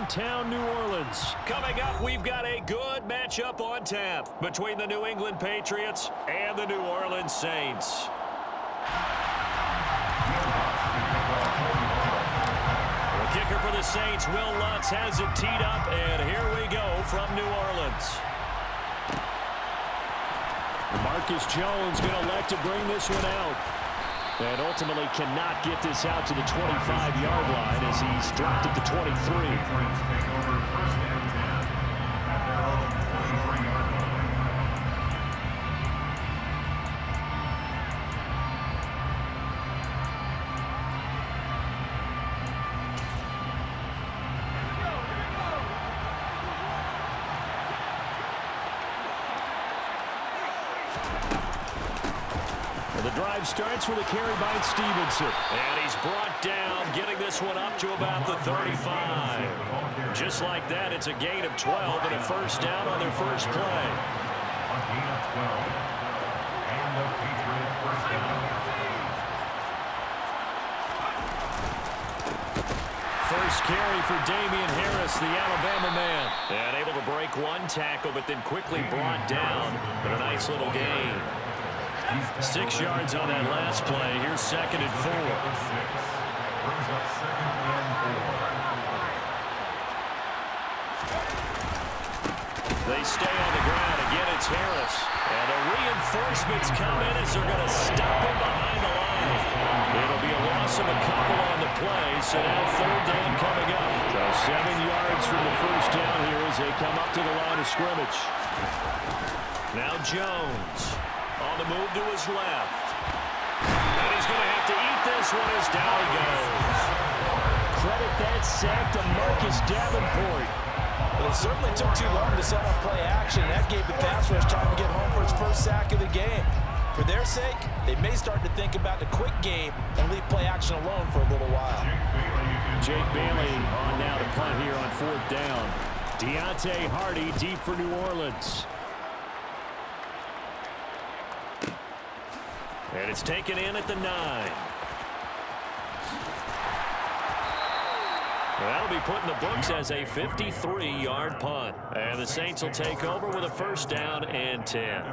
downtown New Orleans. Coming up, we've got a good matchup on tap between the New England Patriots and the New Orleans Saints. The kicker for the Saints, Will Lutz, has it teed up, and here we go from New Orleans. Marcus Jones going to elect to bring this one out. And ultimately cannot get this out to the 25-yard line as he's dropped at the 23. The drive starts with a carry by Stevenson. And he's brought down, getting this one up to about the 35. Just like that, it's a gain of 12 and a first down on their first play. First carry for Damian Harris, the Alabama man. And able to break one tackle, but then quickly brought down. But a nice little gain. 6 yards on that last play. Here's 2nd and 4. They stay on the ground. Again, it's Harris. And the reinforcements come in as they're going to stop him behind the line. It'll be a loss of a couple on the play, so now 3rd down coming up. So 7 yards from the first down here as they come up to the line of scrimmage. Now Jones. On the move to his left. And he's going to have to eat this one as down he goes. Credit that sack to Marcus Davenport. Well, it certainly took too long to set up play action. That gave the pass rush time to get home for his first sack of the game. For their sake, they may start to think about the quick game and leave play action alone for a little while. Jake Bailey on now to punt here on 4th down. Deontay Hardy deep for New Orleans. And it's taken in at the 9. That'll be put in the books as a 53-yard punt. And the Saints will take over with a first down and 10.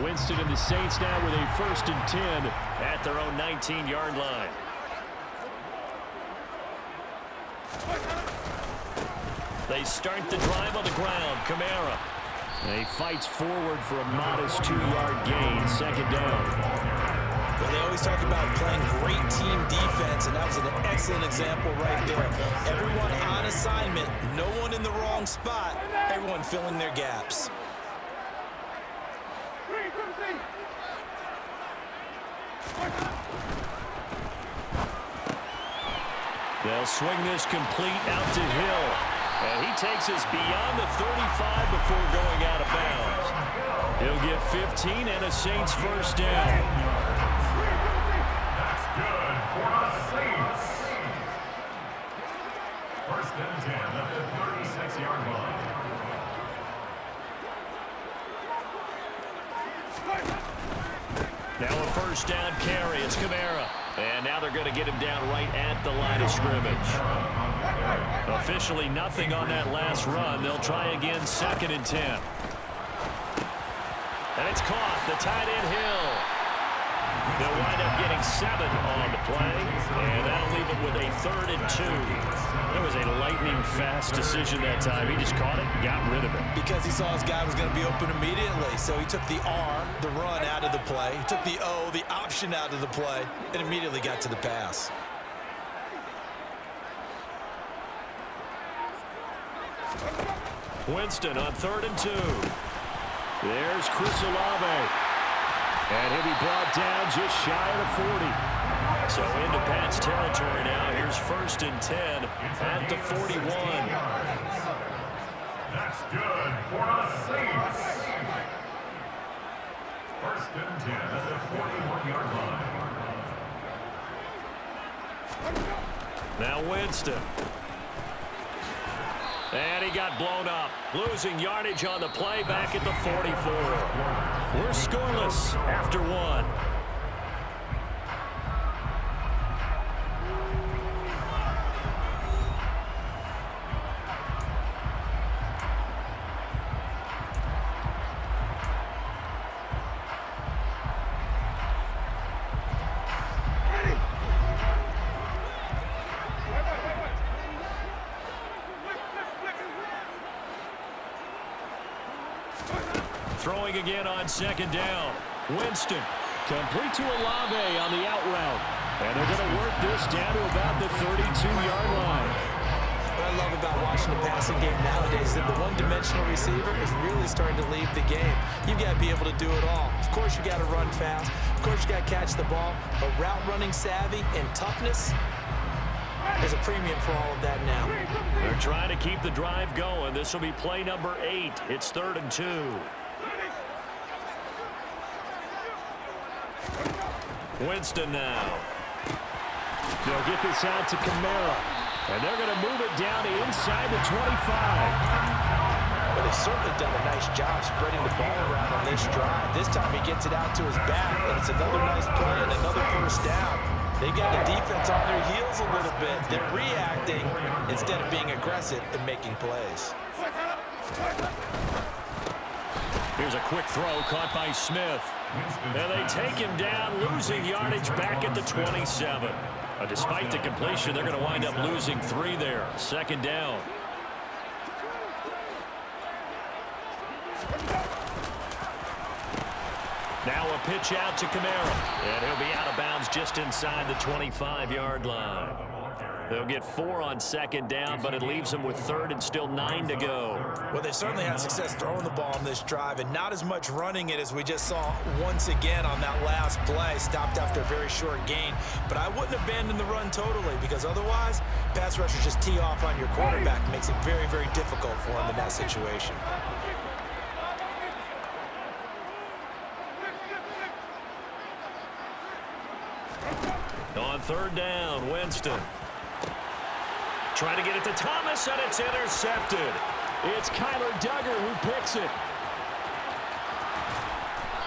Winston and the Saints now with a 1st and 10 at their own 19-yard line. They start the drive on the ground. Kamara. He fights forward for a modest 2-yard gain. 2nd down. Well, they always talk about playing great team defense, and that was an excellent example right there. Everyone on assignment, no one in the wrong spot, everyone filling their gaps. They'll swing this complete out to Hill. And he takes us beyond the 35 before going out of bounds. He'll get 15 and a Saints first down. That's good for the Saints. 1st and 10 at the 36-yard line. Now a first down carry. It's Kamara. And now they're going to get him down right at the line of scrimmage. Officially nothing on that last run. They'll try again, 2nd and 10. And it's caught. The tight end Hill. They'll wind up getting 7 on the play. And that'll leave it with a 3rd and 2. That was a lightning-fast decision that time. He just caught it and got rid of it. Because he saw his guy was going to be open immediately. So he took the R, the run, out of the play. He took the O, the option, out of the play, and immediately got to the pass. Winston on 3rd and 2. There's Chris Olave. And he'll be brought down just shy of the 40. So into Pat's territory now. Here's 1st and 10 at the 41. That's good for the Saints. 1st and 10 at the 41-yard line. Now Winston. And he got blown up. Losing yardage on the play back at the 44. We're scoreless after 1. Throwing again on second down. Winston. Complete to Olave on the out route. And they're going to work this down to about the 32-yard line. What I love about watching the passing game nowadays is that the one-dimensional receiver is really starting to leave the game. You've got to be able to do it all. Of course, you got to run fast. Of course, you got to catch the ball. But route running savvy and toughness, there's a premium for all of that now. They're trying to keep the drive going. This will be play number 8. It's 3rd and 2. Winston now. They'll get this out to Kamara. And they're going to move it down to inside the 25. But they've certainly done a nice job spreading the ball around on this drive. This time he gets it out to his back, and it's another nice play and another first down. They got the defense on their heels a little bit. They're reacting instead of being aggressive and making plays. Here's a quick throw caught by Smith. And they take him down, losing yardage back at the 27. Despite the completion, they're going to wind up losing 3 there. 2nd down. Now a pitch out to Kamara. And he'll be out of bounds just inside the 25-yard line. They'll get 4 on 2nd down, but it leaves them with 3rd and still 9 to go. Well, they certainly had success throwing the ball on this drive and not as much running it as we just saw once again on that last play. Stopped after a very short gain. But I wouldn't abandon the run totally because otherwise, pass rushers just tee off on your quarterback. Makes it very, very difficult for him in that situation. On 3rd down, Winston. Trying to get it to Thomas, and it's intercepted. It's Kyler Duggar who picks it.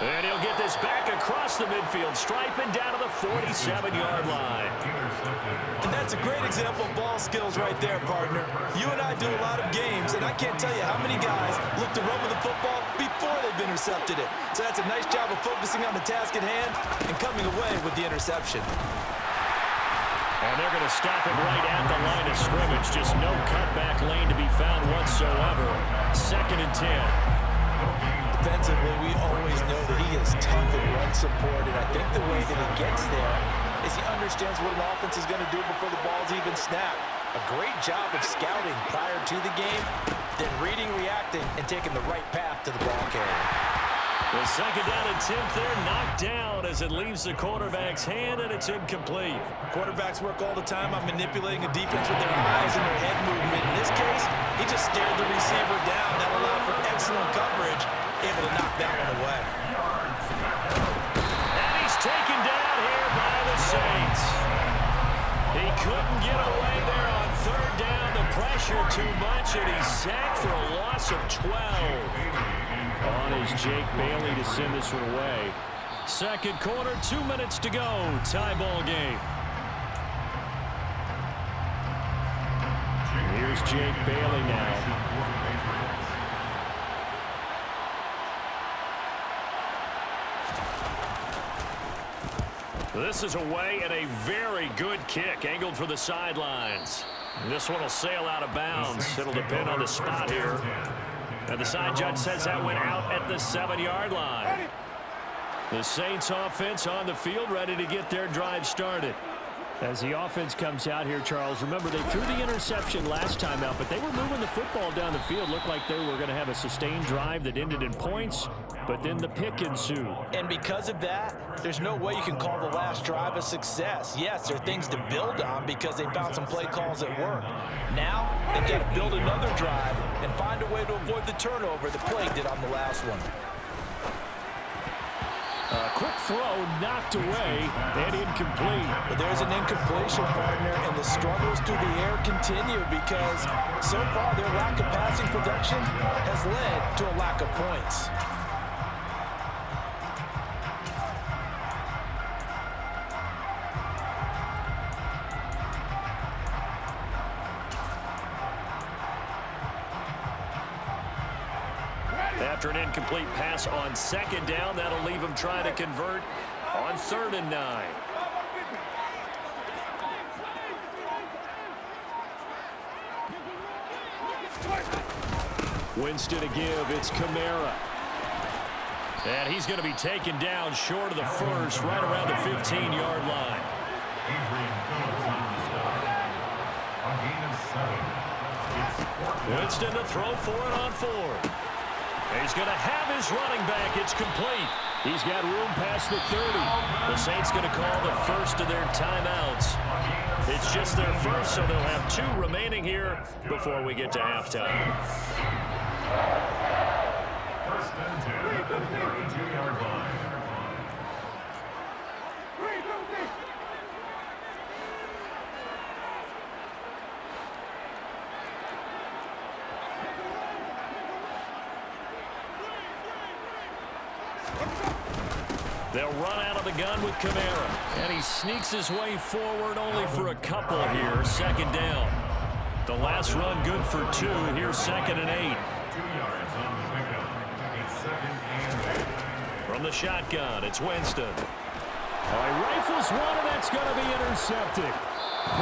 And he'll get this back across the midfield, striping down to the 47-yard line. And that's a great example of ball skills right there, partner. You and I do a lot of games, and I can't tell you how many guys look to run with the football before they've intercepted it. So that's a nice job of focusing on the task at hand and coming away with the interception. And they're going to stop him right at the line of scrimmage. Just no cutback lane to be found whatsoever. 2nd and 10. Defensively, we always know that he is tough in run support, and I think the way that he gets there is he understands what an offense is going to do before the ball's even snapped. A great job of scouting prior to the game, then reading, reacting, and taking the right path to the ball carrier. The 2nd down attempt there knocked down as it leaves the quarterback's hand, and it's incomplete. Quarterbacks work all the time on manipulating a defense with their eyes and their head movement. In this case, he just stared the receiver down. That allowed for excellent coverage, able to knock that one away. And he's taken down here by the Saints. He couldn't get away there on 3rd down. The pressure too much, and he's sacked for a loss of 12. On is Jake Bailey to send this one away. 2nd quarter, 2 minutes to go. Tie ball game. Here's Jake Bailey now. This is away and a very good kick angled for the sidelines. This one will sail out of bounds. It'll depend on the spot here. And the side judge says that went out at the 7-yard line. The Saints offense on the field ready to get their drive started. As the offense comes out here, Charles, remember they threw the interception last time out, but they were moving the football down the field. Looked like they were going to have a sustained drive that ended in points, but then the pick ensued. And because of that, there's no way you can call the last drive a success. Yes, there are things to build on because they found some play calls that work. Now, they've got to build another drive and find a way to avoid the turnover that plagued it on the last one. A quick throw knocked away and incomplete. But there's an incompletion, partner, and the struggles through the air continue because so far their lack of passing production has led to a lack of points. After an incomplete pass on 2nd down, that'll leave him trying to convert on 3rd and 9. Winston to give. It's Kamara. And he's going to be taken down short of the first, right around the 15-yard line. Winston to throw for it on 4. He's going to have his running back. It's complete. He's got room past the 30. The Saints going to call the first of their timeouts. It's just their first, so they'll have 2 remaining here before we get to halftime. First and 10 at the 32-yard line. They'll run out of the gun with Kamara. And he sneaks his way forward only for a couple here. Second down. The last run good for 2. Here's 2nd and 8. 2 yards on the pickup. It's 2nd and 8. From the shotgun, it's Winston. He rifles one, and that's going to be intercepted.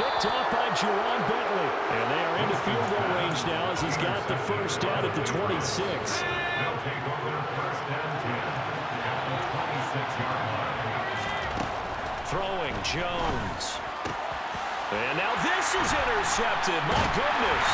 Picked up by Jerron Bentley. And they are into field goal range now as he's got the first down at the 26. They'll take over first and 10 at the 26-yard line. Throwing Jones. And now this is intercepted. My goodness.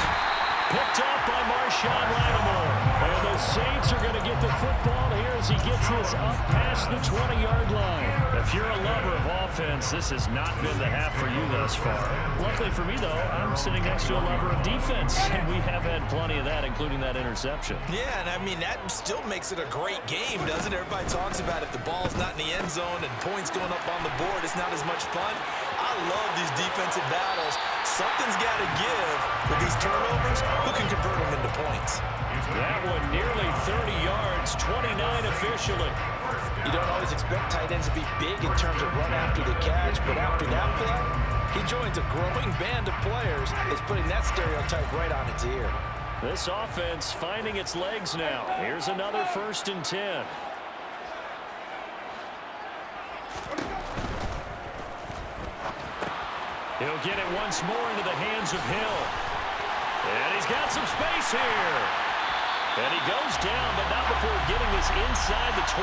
Picked up by Marshawn Lattimore. And the Saints are going to get the football here as he gets this up past the 20-yard line. If you're a lover of offense, this has not been the half for you thus far. Luckily for me, though, I'm sitting next to a lover of defense, and we have had plenty of that, including that interception. Yeah, and I mean, that still makes it a great game, doesn't it? Everybody talks about if the ball's not in the end zone and points going up on the board, it's not as much fun. I love these defensive battles. Something's got to give with these turnovers. Who can convert them into points? That one nearly 30 yards, 29 officially. You don't always expect tight ends to be big in terms of run after the catch, but after that play, he joins a growing band of players that's putting that stereotype right on its ear. This offense finding its legs now. Here's another 1st and 10. He'll get it once more into the hands of Hill. And he's got some space here. And he goes down, but not before getting this inside the 25.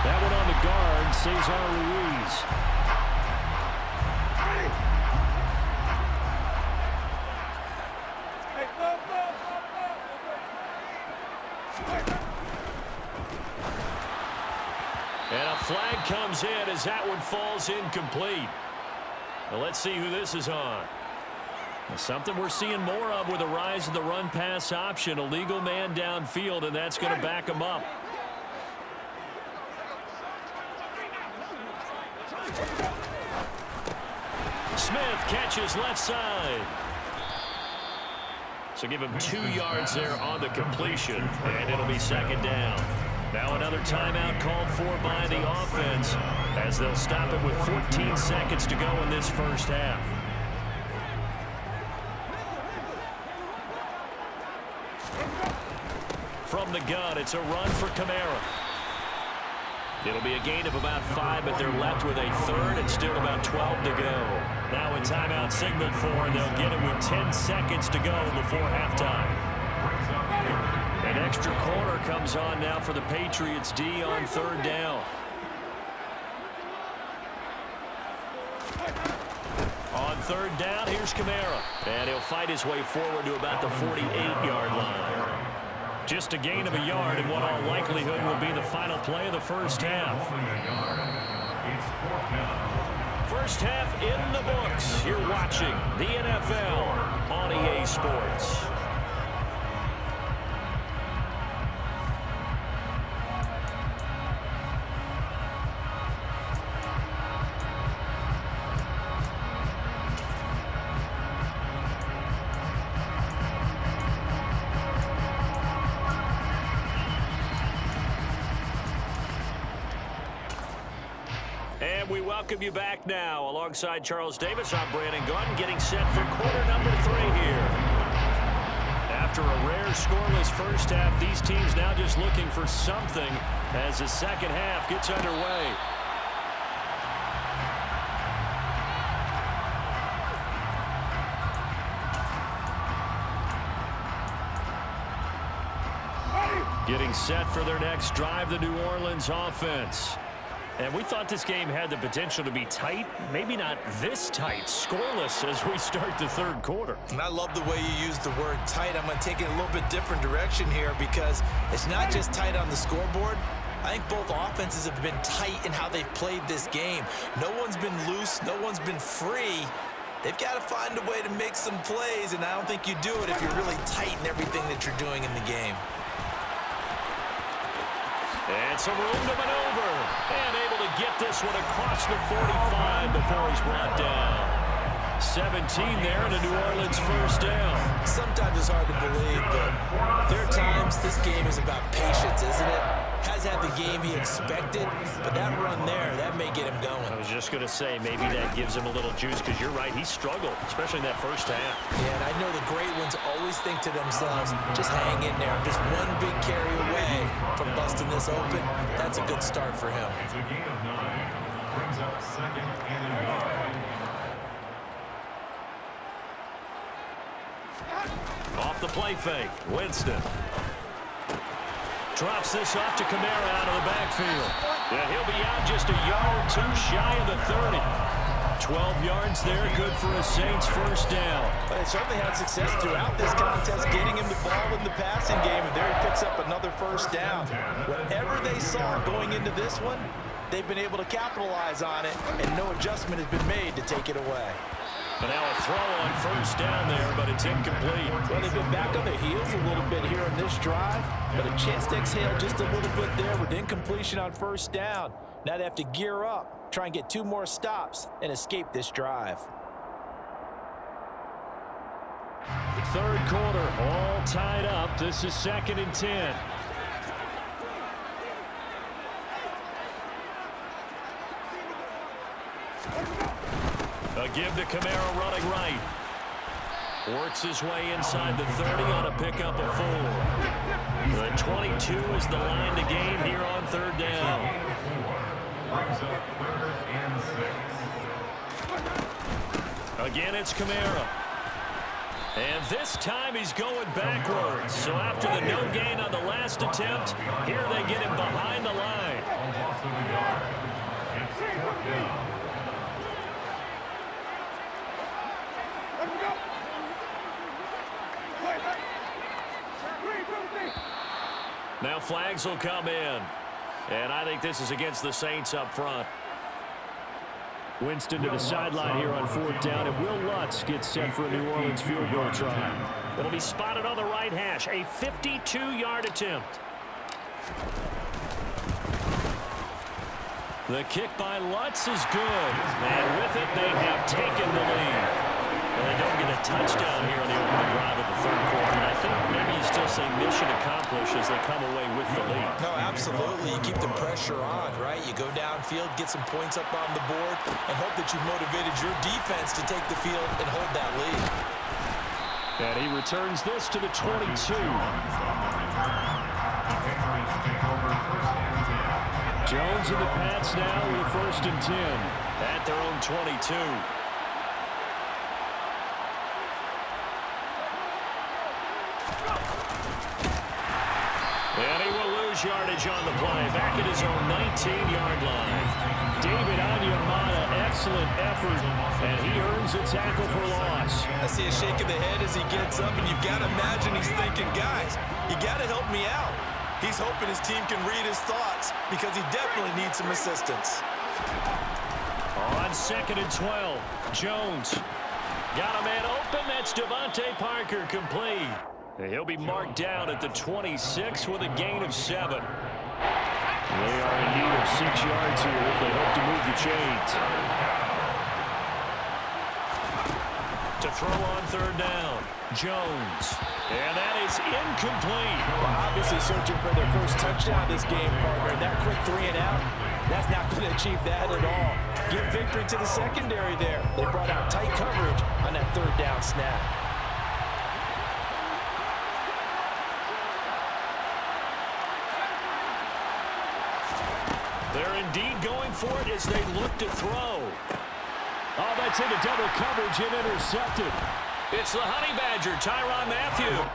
That one on the guard, Cesar Ruiz. And a flag comes in as that one falls incomplete. Well, let's see who this is on. Something we're seeing more of with the rise of the run-pass option. A legal man downfield, and that's going to back him up. Smith catches left side. So give him 2 yards there on the completion, and it'll be 2nd down. Now another timeout called for by the offense as they'll stop it with 14 seconds to go in this first half. From the gun, it's a run for Kamara. It'll be a gain of about 5, but they're left with a 3rd and still about 12 to go. Now a timeout signaled for, and they'll get it with 10 seconds to go before halftime. An extra corner comes on now for the Patriots D on 3rd down. On 3rd down, here's Kamara. And he'll fight his way forward to about the 48-yard line. Just a gain of a yard in what all likelihood will be the final play of the first half. First half in the books. You're watching the NFL on EA Sports. And we welcome you back now. Alongside Charles Davis, I'm Brandon Gordon, getting set for quarter number 3 here. After a rare scoreless first half, these teams now just looking for something as the second half gets underway. Getting set for their next drive, the New Orleans offense. And we thought this game had the potential to be tight. Maybe not this tight, scoreless as we start the third quarter. And I love the way you use the word tight. I'm going to take it a little bit different direction here because it's not just tight on the scoreboard. I think both offenses have been tight in how they've played this game. No one's been loose. No one's been free. They've got to find a way to make some plays, and I don't think you do it if you're really tight in everything that you're doing in the game. And some room to maneuver. And able to get this one across the 45 before he's brought down. 17 there and a New Orleans first down. Sometimes it's hard to believe, but there are times this game is about patience, isn't it? Has had the game he expected, but that run there, that may get him going. I was just going to say, maybe that gives him a little juice because you're right, he struggled, especially in that first half. Yeah, and I know the great ones always think to themselves, just hang in there. Just one big carry away from busting this open. That's a good start for him. It's a gain of 9. Brings up 2nd and 9. Off the play fake, Winston. Drops this off to Kamara out of the backfield. And he'll be out just a yard or two shy of the 30. 12 yards there, good for a Saints first down. But they certainly had success throughout this contest, getting him the ball in the passing game, and there he picks up another first down. Whatever they saw going into this one, they've been able to capitalize on it, and no adjustment has been made to take it away. But now a throw on first down there, but it's incomplete. Well, they've been back on their heels a little bit here in this drive, but a chance to exhale just a little bit there with incompletion on first down. Now they have to gear up, try and get 2 more stops, and escape this drive. Third quarter, all tied up. This is 2nd and 10. A give to Kamara running right. Works his way inside the 30 on a pickup of 4. The 22 is the line to gain here on third down. Brings up 3rd and 6. Again, it's Kamara. And this time he's going backwards. So after the no gain on the last attempt, here they get him behind the line. Loss of a yard. It's 4th down. Now flags will come in. And I think this is against the Saints up front. Winston to the sideline here on 4th down, and Will Lutz gets set for a New Orleans field goal try. It'll be spotted on the right hash. A 52-yard attempt. The kick by Lutz is good. And with it, they have taken the lead. And they don't get a touchdown here on the opening drive of the third quarter. And I think maybe you still say mission accomplished as they come away with the lead. No, absolutely. You keep the pressure on, right? You go downfield, get some points up on the board, and hope that you've motivated your defense to take the field and hold that lead. And he returns this to the 22. Jones in the Pats now with 1st and 10. At their own 22. And he will lose yardage on the play. Back at his own 19-yard line. David Onyemata, excellent effort, and he earns a tackle for loss. I see a shake of the head as he gets up, and you've got to imagine he's thinking, guys, you got to help me out. He's hoping his team can read his thoughts because he definitely needs some assistance. On 2nd and 12, Jones got a man open. That's Devontae Parker, complete. He'll be marked down at the 26 with a gain of 7. They are in need of 6 yards here if they hope to move the chains. To throw on third down, Jones. And that is incomplete. Well, obviously searching for their first touchdown this game, partner. That quick 3 and out, that's not going to achieve that at all. Give victory to the secondary there. They brought out tight coverage on that third down snap. They're indeed going for it as they look to throw. Oh, that's into double coverage and intercepted. It's the Honey Badger, Tyrann Mathieu.